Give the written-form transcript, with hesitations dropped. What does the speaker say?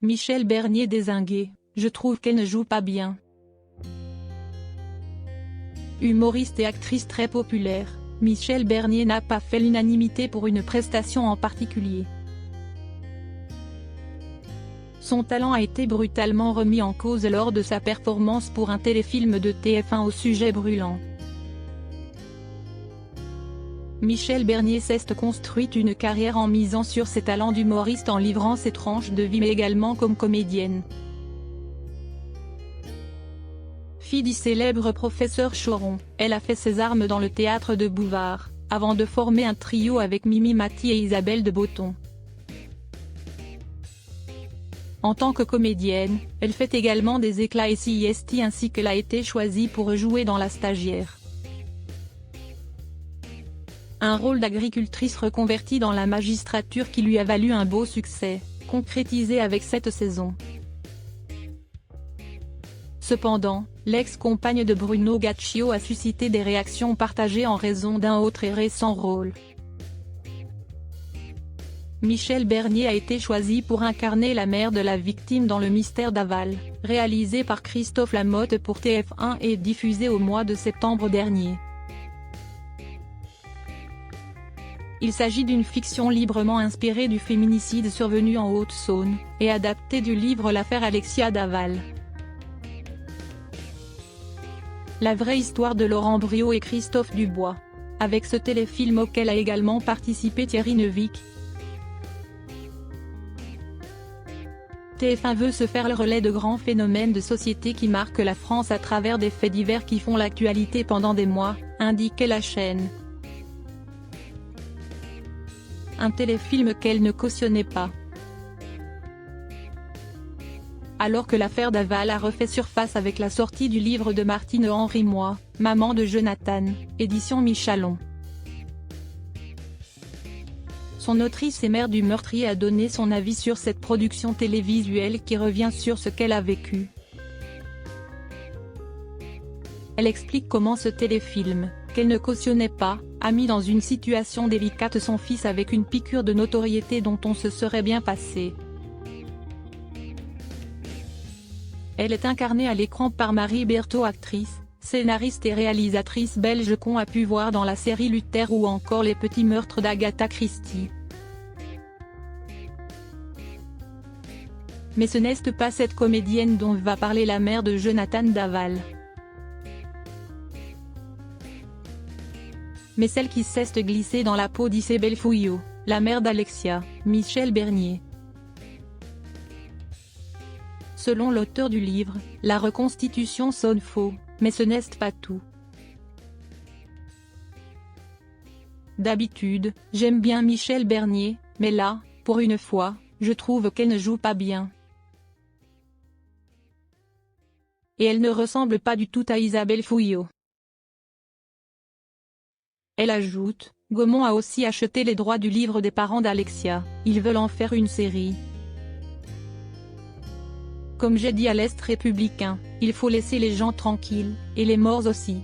Michel Bernier dézingué, je trouve qu'elle ne joue pas bien. Humoriste et actrice très populaire, Michel Bernier n'a pas fait l'unanimité pour une prestation en particulier. Son talent a été brutalement remis en cause lors de sa performance pour un téléfilm de TF1 au sujet brûlant. Michel Bernier s'est construit une carrière en misant sur ses talents d'humoriste en livrant ses tranches de vie mais également comme comédienne. Fille du célèbre professeur Choron, elle a fait ses armes dans le théâtre de Bouvard, avant de former un trio avec Mimi Mati et Isabelle de Botton. En tant que comédienne, elle fait également des éclats et CIST ainsi qu'elle a été choisie pour jouer dans La Stagiaire. Un rôle d'agricultrice reconvertie dans la magistrature qui lui a valu un beau succès, concrétisé avec cette saison. Cependant, l'ex-compagne de Bruno Gaccio a suscité des réactions partagées en raison d'un autre et récent rôle. Michel Bernier a été choisi pour incarner la mère de la victime dans Le Mystère d'Aval, réalisé par Christophe Lamotte pour TF1 et diffusé au mois de septembre dernier. Il s'agit d'une fiction librement inspirée du féminicide survenu en Haute-Saône, et adaptée du livre L'affaire Alexia Daval. La vraie histoire de Laurent Briot et Christophe Dubois. Avec ce téléfilm auquel a également participé Thierry Neuvik. TF1 veut se faire le relais de grands phénomènes de société qui marquent la France à travers des faits divers qui font l'actualité pendant des mois, indiquait la chaîne. Un téléfilm qu'elle ne cautionnait pas. Alors que l'affaire Daval a refait surface avec la sortie du livre de Martine Henry Moi, Maman de Jonathan, édition Michalon. Son autrice et mère du meurtrier a donné son avis sur cette production télévisuelle qui revient sur ce qu'elle a vécu. Elle explique comment ce téléfilm, qu'elle ne cautionnait pas, a mis dans une situation délicate son fils avec une piqûre de notoriété dont on se serait bien passé. Elle est incarnée à l'écran par Marie Berthaud, actrice, scénariste et réalisatrice belge qu'on a pu voir dans la série Luther ou encore Les Petits Meurtres d'Agatha Christie. Mais ce n'est pas cette comédienne dont va parler la mère de Jonathan Daval. Mais celle qui s'est glissée dans la peau d'Isabelle Fouillot, la mère d'Alexia, Michel Bernier. Selon l'auteur du livre, la reconstitution sonne faux, mais ce n'est pas tout. D'habitude, j'aime bien Michel Bernier, mais là, pour une fois, je trouve qu'elle ne joue pas bien. Et elle ne ressemble pas du tout à Isabelle Fouillot. Elle ajoute, Gaumont a aussi acheté les droits du livre des parents d'Alexia, ils veulent en faire une série. Comme j'ai dit à l'Est républicain, il faut laisser les gens tranquilles, et les morts aussi.